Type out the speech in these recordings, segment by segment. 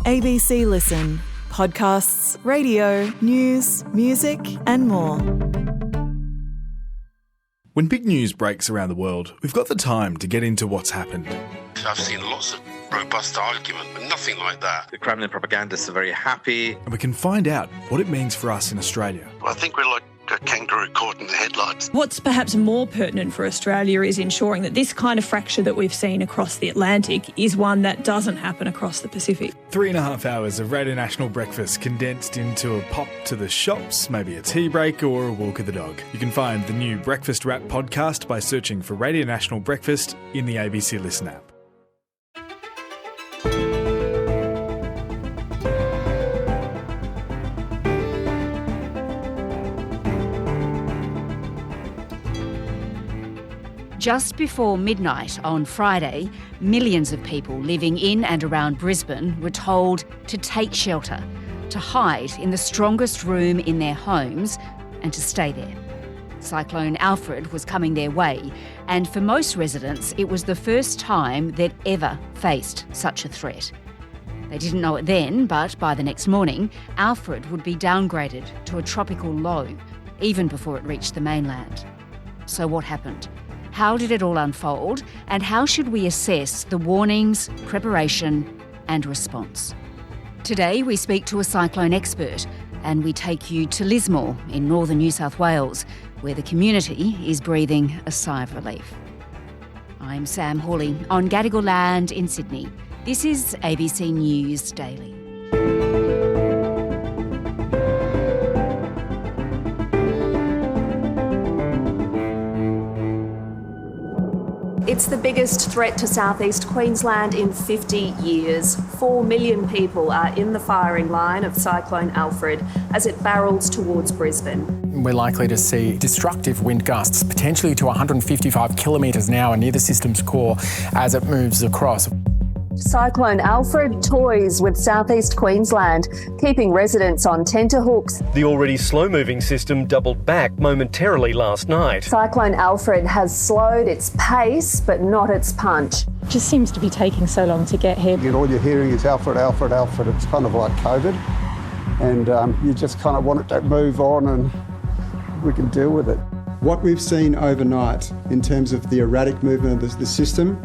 ABC Listen. Podcasts, radio, news, music and more. When big news breaks around the world, we've got the time to get into what's happened. I've seen lots of robust argument, but nothing like that. The Kremlin propagandists are very happy. And we can find out what it means for us in Australia. I think we're like a kangaroo caught in the headlights. What's perhaps more pertinent for Australia is ensuring that this kind of fracture that we've seen across the Atlantic is one that doesn't happen across the Pacific. 3.5 hours of Radio National breakfast condensed into a pop to the shops, maybe a tea break or a walk of the dog. You can find the new Breakfast Wrap podcast by searching for Radio National Breakfast in the ABC Listen app. Just before midnight on Friday, millions of people living in and around Brisbane were told to take shelter, to hide in the strongest room in their homes and to stay there. Cyclone Alfred was coming their way, and for most residents it was the first time they'd ever faced such a threat. They didn't know it then, but by the next morning, Alfred would be downgraded to a tropical low, even before it reached the mainland. So what happened? How did it all unfold, and how should we assess the warnings, preparation and response? Today we speak to a cyclone expert and we take you to Lismore in northern New South Wales, where the community is breathing a sigh of relief. I'm Sam Hawley on Gadigal land in Sydney. This is ABC News Daily. It's the biggest threat to southeast Queensland in 50 years. 4 million people are in the firing line of Cyclone Alfred as it barrels towards Brisbane. We're likely to see destructive wind gusts, potentially to 155 kilometres an hour near the system's core as it moves across. Cyclone Alfred toys with southeast Queensland, keeping residents on tenterhooks. The already slow-moving system doubled back momentarily last night. Cyclone Alfred has slowed its pace, but not its punch. Just seems to be taking so long to get here. All you're hearing is Alfred, Alfred, Alfred. It's kind of like COVID. And you just kind of want it to move on and we can deal with it. What we've seen overnight in terms of the erratic movement of the system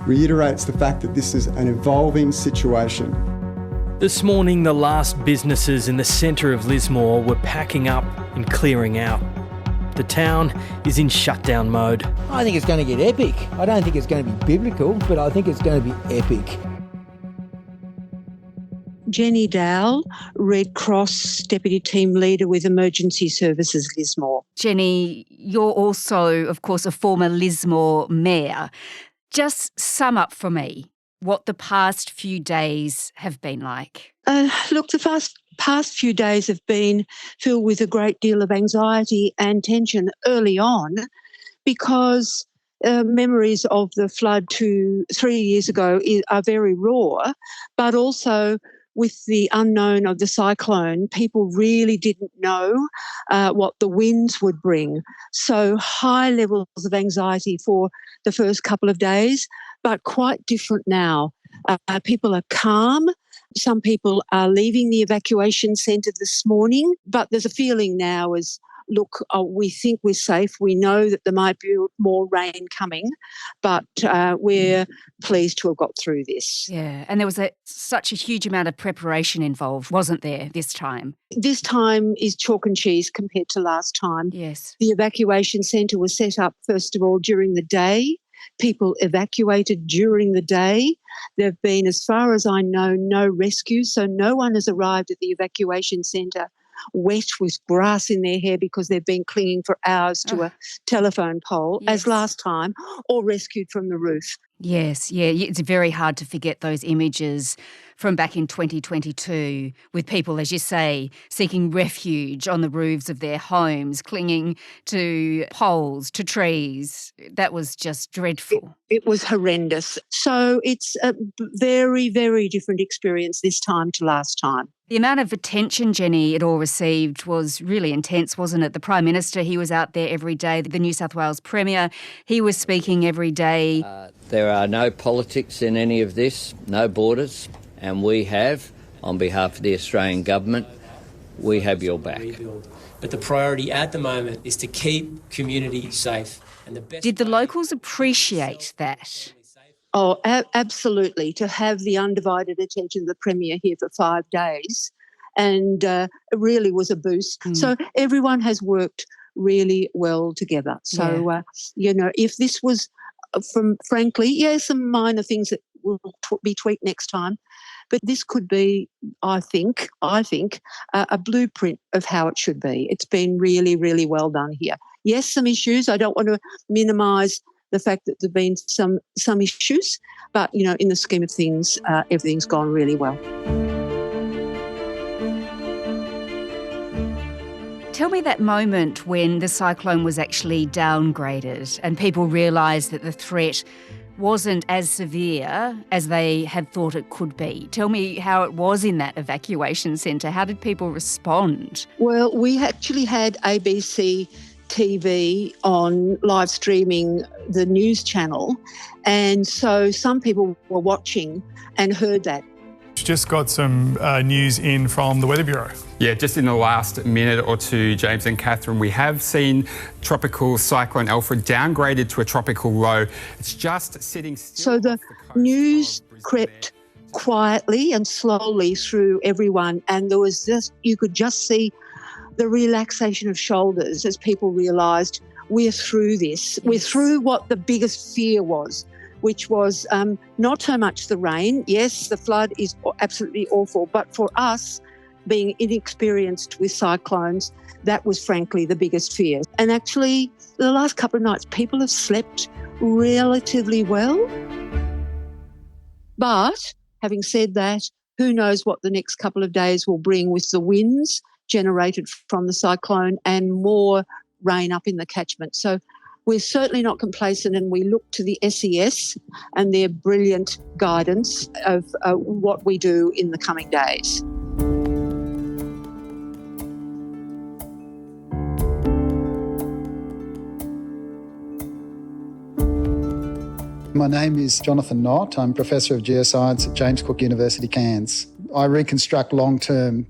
reiterates the fact that this is an evolving situation. This morning, the last businesses in the centre of Lismore were packing up and clearing out. The town is in shutdown mode. I think it's going to get epic. I don't think it's going to be biblical, but I think it's going to be epic. Jenny Dowell, Red Cross Deputy Team Leader with Emergency Services Lismore. Jenny, you're also, of course, a former Lismore mayor. Just sum up for me what the past few days have been like. Look, the past few days have been filled with a great deal of anxiety and tension early on because memories of the flood 3 years ago are very raw, but also with the unknown of the cyclone, people really didn't know what the winds would bring. So high levels of anxiety for the first couple of days, but quite different now. People are calm. Some people are leaving the evacuation centre this morning, but there's a feeling now as, look, we think we're safe. We know that there might be more rain coming, but we're pleased to have got through this. Yeah, and there was such a huge amount of preparation involved, wasn't there, this time? This time is chalk and cheese compared to last time. Yes. The evacuation centre was set up, first of all, during the day. People evacuated during the day. There have been, as far as I know, no rescues, so no one has arrived at the evacuation centre wet with grass in their hair because they've been clinging for hours to a telephone pole, as last time, or rescued from the roof. Yes, yeah, it's very hard to forget those images from back in 2022 with people, as you say, seeking refuge on the roofs of their homes, clinging to poles, to trees. That was just dreadful. It was horrendous. So it's a very, very different experience this time to last time. The amount of attention, Jenny, it all received was really intense, wasn't it? The Prime Minister, he was out there every day. The New South Wales Premier, he was speaking every day. There are no politics in any of this, no borders. And we have, on behalf of the Australian government, we have your back. But the priority at the moment is to keep community safe. And Did the locals appreciate that? Oh, absolutely. To have the undivided attention of the Premier here for 5 days, and it really was a boost. So everyone has worked really well together. So, if this was frankly, some minor things that will be tweaked next time, but this could be, I think, a blueprint of how it should be. It's been really, really well done here. Yes, some issues. I don't want to minimise the fact that there have been some issues, but, in the scheme of things, everything's gone really well. Tell me that moment when the cyclone was actually downgraded and people realised that the threat wasn't as severe as they had thought it could be. Tell me how it was in that evacuation centre. How did people respond? Well, we actually had ABC TV on live streaming the news channel, and so some people were watching and heard that. Just got some news in from the Weather Bureau. Yeah, just in the last minute or two, James and Catherine, we have seen tropical Cyclone Alfred downgraded to a tropical low. It's just sitting still. So the news crept quietly and slowly through everyone, and there was you could just see the relaxation of shoulders as people realised we're through this. We're through what the biggest fear was, which was not so much the rain. Yes, the flood is absolutely awful, but for us, being inexperienced with cyclones, that was frankly the biggest fear. And actually, the last couple of nights, people have slept relatively well. But having said that, who knows what the next couple of days will bring with the winds generated from the cyclone and more rain up in the catchment. So we're certainly not complacent, and we look to the SES and their brilliant guidance of what we do in the coming days. My name is Jonathan Nott. I'm Professor of Geoscience at James Cook University, Cairns. I reconstruct long-term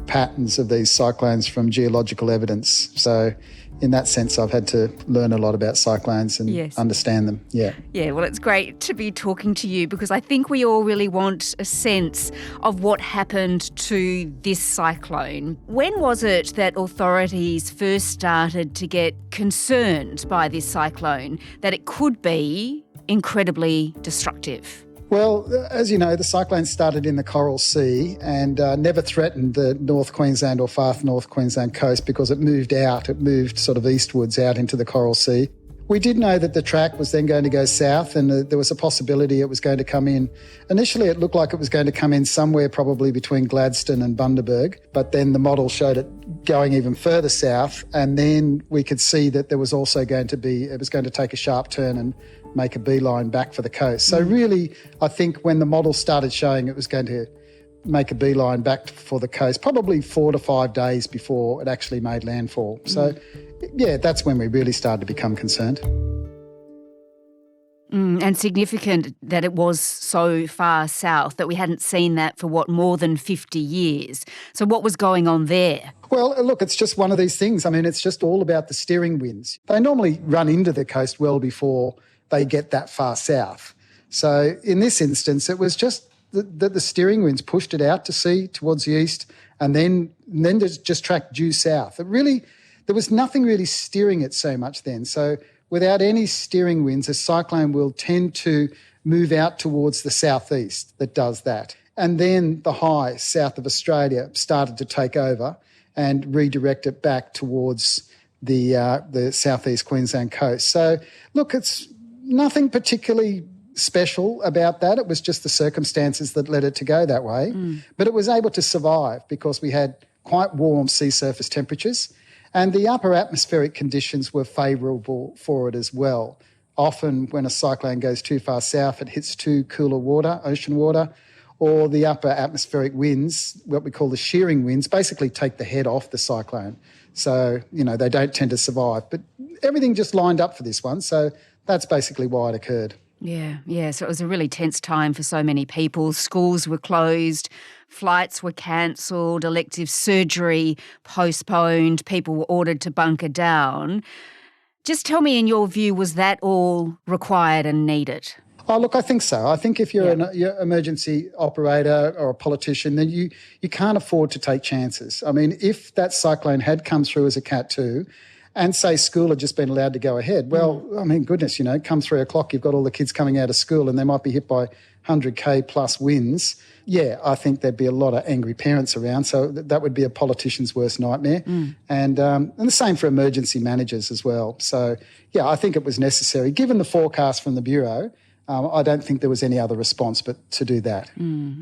patterns of these cyclones from geological evidence. So in that sense, I've had to learn a lot about cyclones and understand them. Yeah, well, it's great to be talking to you because I think we all really want a sense of what happened to this cyclone. When was it that authorities first started to get concerned by this cyclone, that it could be incredibly destructive? Well, as you know, the cyclone started in the Coral Sea and never threatened the North Queensland or far North Queensland coast because it moved out. It moved sort of eastwards out into the Coral Sea. We did know that the track was then going to go south and there was a possibility it was going to come in. Initially, it looked like it was going to come in somewhere probably between Gladstone and Bundaberg, but then the model showed it going even further south, and then we could see that there was also going to be, it was going to take a sharp turn and make a beeline back for the coast. So really, I think when the model started showing it was going to make a beeline back for the coast, probably 4 to 5 days before it actually made landfall. So, yeah, that's when we really started to become concerned. And significant that it was so far south, that we hadn't seen that for, more than 50 years. So what was going on there? Well, look, it's just one of these things. I mean, it's just all about the steering winds. They normally run into the coast well before they get that far south. So in this instance, it was just that the steering winds pushed it out to sea towards the east and then just tracked due south. There was nothing really steering it so much then. So without any steering winds, a cyclone will tend to move out towards the southeast that does that. And then the high south of Australia started to take over and redirect it back towards the southeast Queensland coast. So look, it's nothing particularly special about that. It was just the circumstances that led it to go that way. But it was able to survive because we had quite warm sea surface temperatures and the upper atmospheric conditions were favourable for it as well. Often when a cyclone goes too far south, it hits too cooler water, ocean water, or the upper atmospheric winds, what we call the shearing winds, basically take the head off the cyclone. So, they don't tend to survive. But everything just lined up for this one. So that's basically why it occurred. Yeah. So it was a really tense time for so many people. Schools were closed, flights were cancelled, elective surgery postponed, people were ordered to bunker down. Just tell me, in your view, was that all required and needed? Oh, look, I think so. I think if you're an emergency operator or a politician, then you can't afford to take chances. I mean, if that cyclone had come through as a Cat 2 and, say, school had just been allowed to go ahead, well, I mean, goodness, come 3 o'clock, you've got all the kids coming out of school and they might be hit by 100k plus winds. Yeah, I think there'd be a lot of angry parents around, so that would be a politician's worst nightmare. And the same for emergency managers as well. So, yeah, I think it was necessary. Given the forecast from the Bureau, I don't think there was any other response but to do that.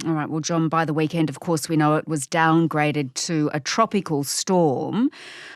All right. Well, John, by the weekend, of course, we know it was downgraded to a tropical storm.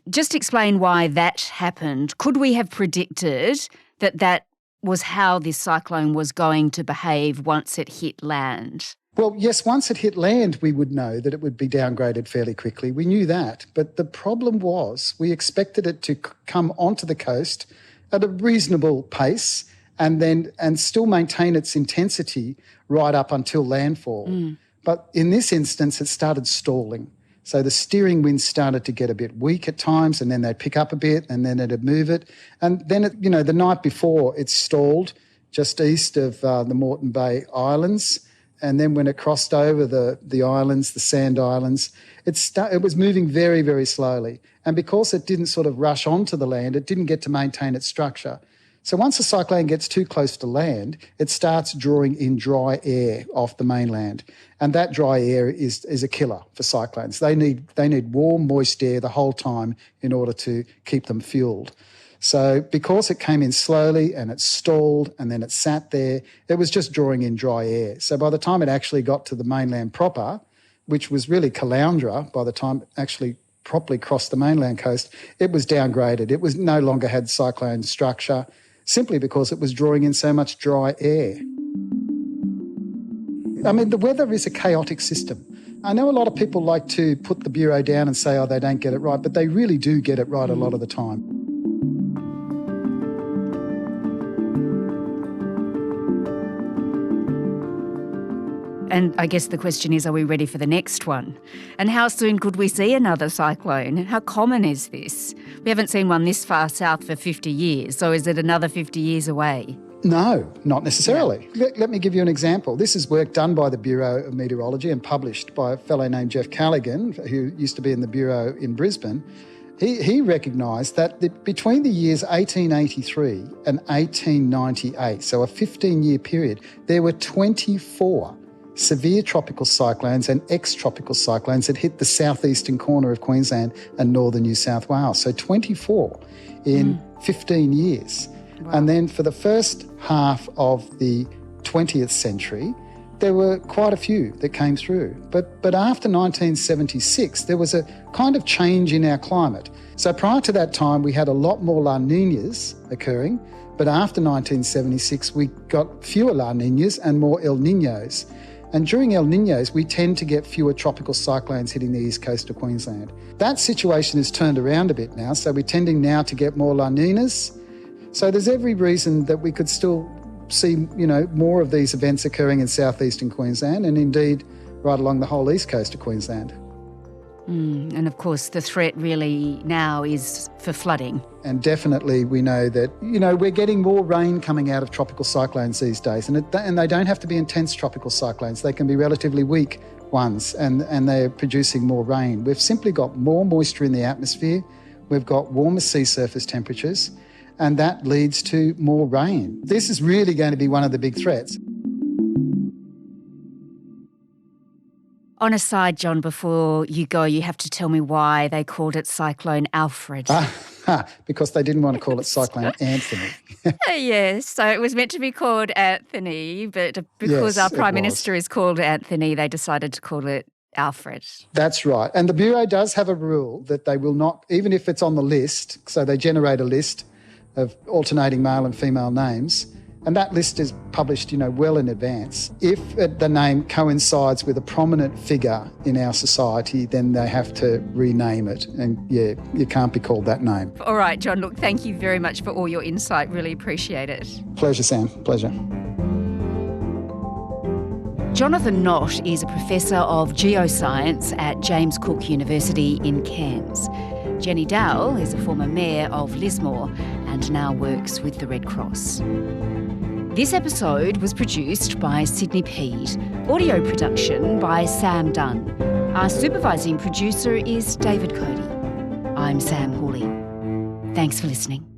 Just explain why that happened. Could we have predicted that was how this cyclone was going to behave once it hit land? Well, yes, once it hit land, we would know that it would be downgraded fairly quickly. We knew that. But the problem was we expected it to come onto the coast at a reasonable pace and still maintain its intensity right up until landfall. But in this instance, it started stalling. So the steering winds started to get a bit weak at times, and then they'd pick up a bit, and then it'd move it. And then, the night before, it stalled just east of the Moreton Bay Islands. And then when it crossed over the islands, the sand islands, it was moving very, very slowly. And because it didn't sort of rush onto the land, it didn't get to maintain its structure. So once a cyclone gets too close to land, it starts drawing in dry air off the mainland. And that dry air is a killer for cyclones. They need warm, moist air the whole time in order to keep them fueled. So because it came in slowly and it stalled and then it sat there, it was just drawing in dry air. So by the time it actually got to the mainland proper, which was really Caloundra by the time it actually properly crossed the mainland coast, it was downgraded. It was no longer had cyclone structure, simply because it was drawing in so much dry air. I mean, the weather is a chaotic system. I know a lot of people like to put the Bureau down and say, they don't get it right, but they really do get it right a lot of the time. And I guess the question is, are we ready for the next one? And how soon could we see another cyclone? How common is this? We haven't seen one this far south for 50 years, so is it another 50 years away? No, not necessarily. Let me give you an example. This is work done by the Bureau of Meteorology and published by a fellow named Jeff Callaghan, who used to be in the Bureau in Brisbane. He recognised that between the years 1883 and 1898, so a 15-year period, there were 24 severe tropical cyclones and ex-tropical cyclones that hit the southeastern corner of Queensland and northern New South Wales. So 24 in 15 years. Wow. And then for the first half of the 20th century, there were quite a few that came through. But after 1976, there was a kind of change in our climate. So prior to that time, we had a lot more La Niñas occurring, but after 1976, we got fewer La Niñas and more El Niños. And during El Niños, we tend to get fewer tropical cyclones hitting the east coast of Queensland. That situation has turned around a bit now, so we're tending now to get more La Niñas. So there's every reason that we could still see, more of these events occurring in southeastern Queensland and indeed right along the whole east coast of Queensland. And of course, the threat really now is for flooding. And definitely we know that, we're getting more rain coming out of tropical cyclones these days. And they don't have to be intense tropical cyclones. They can be relatively weak ones and they're producing more rain. We've simply got more moisture in the atmosphere. We've got warmer sea surface temperatures, and that leads to more rain. This is really going to be one of the big threats. On a side, John, before you go, you have to tell me why they called it Cyclone Alfred. Because they didn't want to call it Cyclone Anthony. Yes, so it was meant to be called Anthony, but because our Prime Minister is called Anthony, they decided to call it Alfred. That's right. And the Bureau does have a rule that they will not, even if it's on the list, so they generate a list of alternating male and female names, and that list is published, well in advance. If the name coincides with a prominent figure in our society, then they have to rename it. And, you can't be called that name. All right, John, look, thank you very much for all your insight. Really appreciate it. Pleasure, Sam. Pleasure. Jonathan Nott is a professor of geoscience at James Cook University in Cairns. Jenny Dowell is a former mayor of Lismore and now works with the Red Cross. This episode was produced by Sydney Peed. Audio production by Sam Dunn. Our supervising producer is David Cody. I'm Sam Hawley. Thanks for listening.